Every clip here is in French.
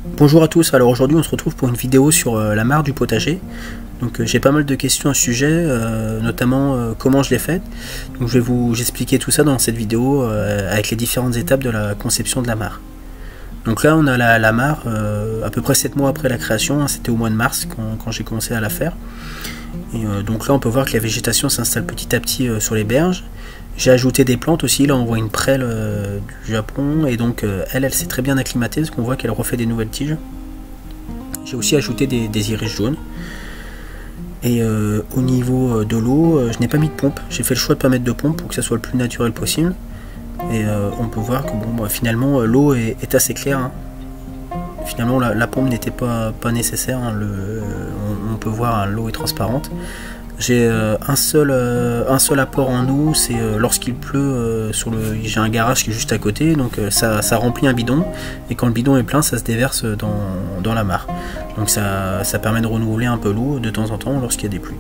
Bonjour à tous, alors aujourd'hui on se retrouve pour une vidéo sur la mare du potager. Donc j'ai pas mal de questions à ce sujet, notamment comment je l'ai faite. Donc je vais vous expliquer tout ça dans cette vidéo avec les différentes étapes de la conception de la mare. Donc là on a la mare à peu près 7 mois après la création, hein, c'était au mois de mars quand j'ai commencé à la faire. Et donc là on peut voir que la végétation s'installe petit à petit sur les berges. J'ai ajouté des plantes aussi, là on voit une prêle du Japon, et donc elle s'est très bien acclimatée parce qu'on voit qu'elle refait des nouvelles tiges. J'ai aussi ajouté des iris jaunes. Et au niveau de l'eau, je n'ai pas mis de pompe, j'ai fait le choix de ne pas mettre de pompe pour que ça soit le plus naturel possible. Et on peut voir que bon, finalement l'eau est assez claire, hein. Finalement la pompe n'était pas nécessaire, hein. On peut voir, hein, l'eau est transparente. J'ai un seul apport en eau, c'est lorsqu'il pleut, j'ai un garage qui est juste à côté, donc ça remplit un bidon, et quand le bidon est plein, ça se déverse dans la mare. Donc ça permet de renouveler un peu l'eau de temps en temps lorsqu'il y a des pluies.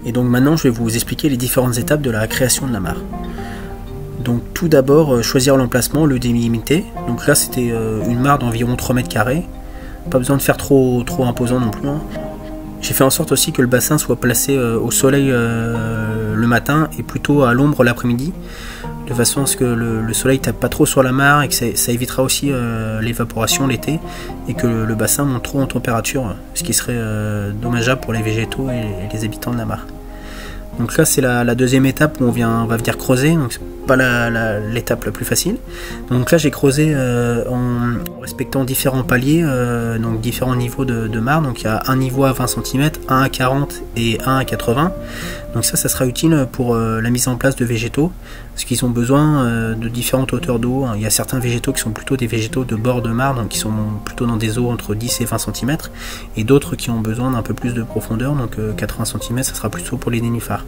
Et donc maintenant, je vais vous expliquer les différentes étapes de la création de la mare. Donc tout d'abord, choisir l'emplacement, le délimiter. Donc là, c'était une mare d'environ 3 mètres carrés. Pas besoin de faire trop imposant non plus, hein. J'ai fait en sorte aussi que le bassin soit placé au soleil le matin et plutôt à l'ombre l'après-midi, de façon à ce que le soleil tape pas trop sur la mare et que ça évitera aussi l'évaporation l'été et que le bassin monte trop en température, ce qui serait dommageable pour les végétaux et les habitants de la mare. Donc là c'est la deuxième étape où on va venir creuser, donc c'est pas l'étape la plus facile. Donc là j'ai creusé en respectant différents paliers, donc différents niveaux de mare. Donc il y a un niveau à 20 cm, un à 40 et un à 80. Donc ça sera utile pour la mise en place de végétaux, parce qu'ils ont besoin de différentes hauteurs d'eau. Il y a certains végétaux qui sont plutôt des végétaux de bord de mare, donc qui sont plutôt dans des eaux entre 10 et 20 cm, et d'autres qui ont besoin d'un peu plus de profondeur, donc 80 cm ça sera plutôt pour les nénuphars.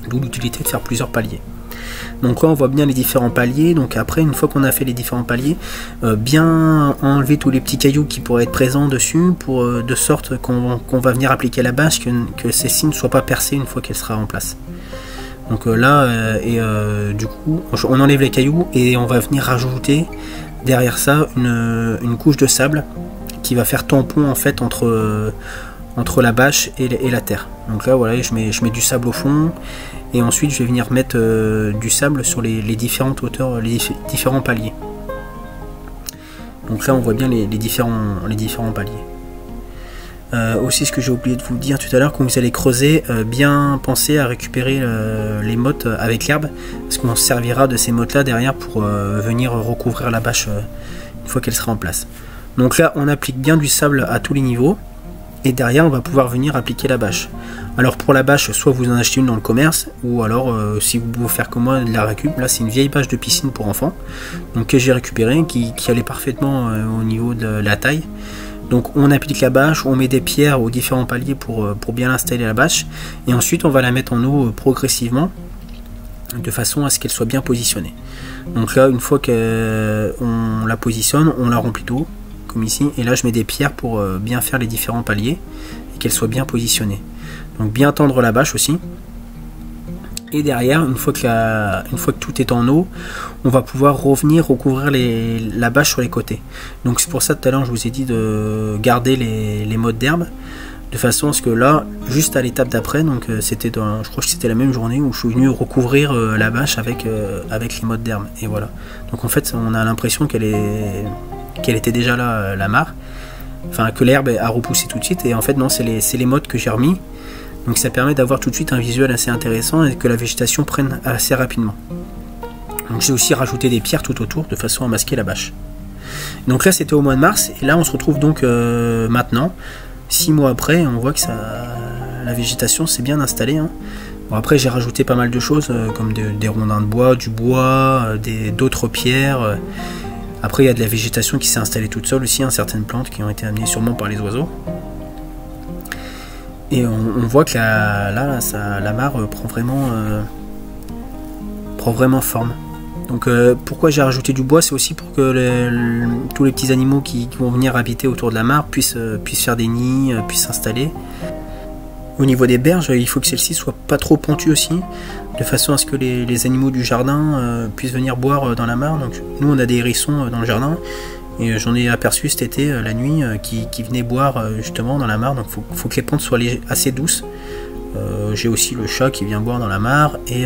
D'où l'utilité de faire plusieurs paliers. Donc là on voit bien les différents paliers. Donc après, une fois qu'on a fait les différents paliers, bien enlever tous les petits cailloux qui pourraient être présents dessus, de sorte qu'on va venir appliquer la bâche, que ces-ci ne soient pas percés une fois qu'elle sera en place. Donc du coup on enlève les cailloux et on va venir rajouter derrière ça une couche de sable qui va faire tampon en fait entre la bâche et la terre. Donc là voilà, je mets du sable au fond, et ensuite je vais venir mettre du sable sur les différentes hauteurs, les différents paliers. Donc là on voit bien les différents paliers. Aussi, ce que j'ai oublié de vous dire tout à l'heure, quand vous allez creuser, bien penser à récupérer les mottes avec l'herbe, parce qu'on se servira de ces mottes là derrière pour venir recouvrir la bâche une fois qu'elle sera en place. Donc là on applique bien du sable à tous les niveaux, et derrière on va pouvoir venir appliquer la bâche. Alors pour la bâche, soit vous en achetez une dans le commerce, ou alors si vous pouvez faire comme moi, de la récup. Là c'est une vieille bâche de piscine pour enfants, donc que j'ai récupérée, qui allait parfaitement au niveau de la taille. Donc on applique la bâche, on met des pierres aux différents paliers pour bien installer la bâche, et ensuite on va la mettre en eau progressivement, de façon à ce qu'elle soit bien positionnée. Donc là, une fois qu'on la positionne, on la remplit d'eau, comme ici, et là je mets des pierres pour bien faire les différents paliers et qu'elle soit bien positionnée. Donc bien tendre la bâche aussi. Et derrière, une fois que tout est en eau, on va pouvoir revenir recouvrir la bâche sur les côtés. Donc c'est pour ça tout à l'heure je vous ai dit de garder les mottes d'herbe, de façon à ce que là, juste à l'étape d'après, donc je crois que c'était la même journée où je suis venu recouvrir la bâche avec les mottes d'herbe. Et voilà. Donc en fait on a l'impression qu'elle était déjà là, la mare, enfin que l'herbe a repoussé tout de suite, et en fait non, c'est les mottes que j'ai remis. Donc ça permet d'avoir tout de suite un visuel assez intéressant et que la végétation prenne assez rapidement. Donc j'ai aussi rajouté des pierres tout autour de façon à masquer la bâche. Donc là c'était au mois de mars, et là on se retrouve donc maintenant, 6 mois après, on voit que la végétation s'est bien installée, hein. Bon, après j'ai rajouté pas mal de choses comme des rondins de bois, du bois, d'autres pierres. Après il y a de la végétation qui s'est installée toute seule aussi, hein, certaines plantes qui ont été amenées sûrement par les oiseaux. Et on voit que la mare prend vraiment forme. Donc pourquoi j'ai rajouté du bois, c'est aussi pour que tous les petits animaux qui vont venir habiter autour de la mare puissent faire des nids, puissent s'installer. Au niveau des berges, il faut que celles-ci soient pas trop pentues aussi, de façon à ce que les animaux du jardin puissent venir boire dans la mare. Donc nous on a des hérissons dans le jardin, Et j'en ai aperçu cet été, la nuit, qui venaient boire justement dans la mare. Donc faut que les pentes soient assez douces. J'ai aussi le chat qui vient boire dans la mare. Et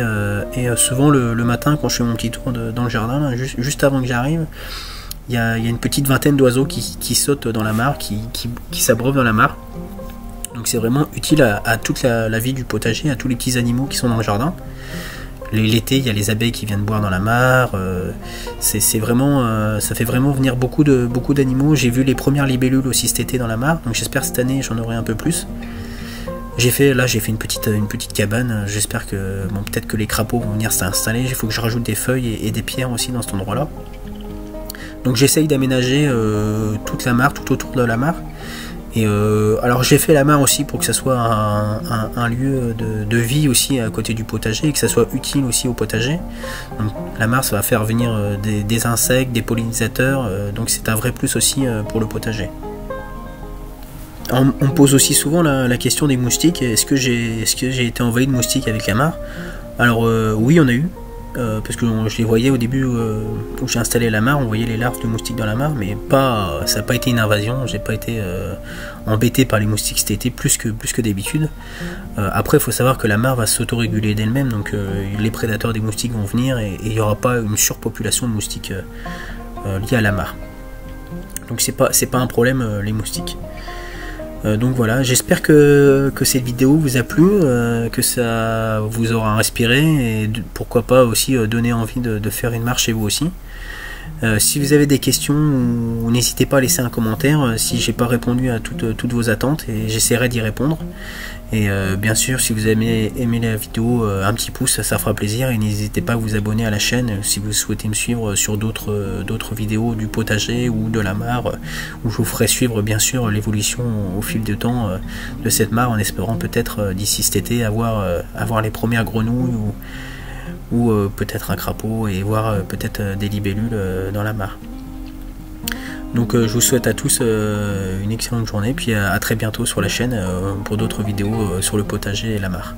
souvent le matin, quand je fais mon petit tour dans le jardin, là, juste avant que j'arrive, il y a une petite vingtaine d'oiseaux qui sautent dans la mare, qui s'abreuvent dans la mare. Donc c'est vraiment utile à toute la vie du potager, à tous les petits animaux qui sont dans le jardin. L'été, il y a les abeilles qui viennent boire dans la mare. C'est vraiment, ça fait vraiment venir beaucoup d'animaux. J'ai vu les premières libellules aussi cet été dans la mare. Donc j'espère que cette année j'en aurai un peu plus. J'ai fait une petite cabane. J'espère que peut-être que les crapauds vont venir s'installer. Il faut que je rajoute des feuilles et des pierres aussi dans cet endroit-là. Donc j'essaye d'aménager toute la mare, tout autour de la mare. Et alors j'ai fait la mare aussi pour que ça soit un lieu de vie aussi à côté du potager et que ça soit utile aussi au potager. Donc, la mare, ça va faire venir des insectes, des pollinisateurs, donc c'est un vrai plus aussi pour le potager. On me pose aussi souvent la question des moustiques. Est-ce que j'ai été envahi de moustiques avec la mare? Alors oui, on a eu. Parce que je les voyais au début où j'ai installé la mare, on voyait les larves de moustiques dans la mare, mais ça n'a pas été une invasion, j'ai pas été embêté par les moustiques cet été plus que d'habitude. Après, il faut savoir que la mare va s'autoréguler d'elle-même, donc les prédateurs des moustiques vont venir et il n'y aura pas une surpopulation de moustiques liée à la mare. Donc c'est pas un problème les moustiques. Donc voilà, j'espère que cette vidéo vous a plu, que ça vous aura inspiré et pourquoi pas aussi donner envie de faire une marche chez vous aussi. Si vous avez des questions, n'hésitez pas à laisser un commentaire si j'ai pas répondu à toutes vos attentes et j'essaierai d'y répondre. Et bien sûr, si vous avez aimé la vidéo, un petit pouce, ça fera plaisir et n'hésitez pas à vous abonner à la chaîne si vous souhaitez me suivre sur d'autres vidéos du potager ou de la mare où je vous ferai suivre bien sûr l'évolution au fil du temps de cette mare en espérant peut-être d'ici cet été avoir les premières grenouilles ou peut-être un crapaud et voir peut-être des libellules dans la mare. Donc je vous souhaite à tous une excellente journée, puis à très bientôt sur la chaîne pour d'autres vidéos sur le potager et la mare.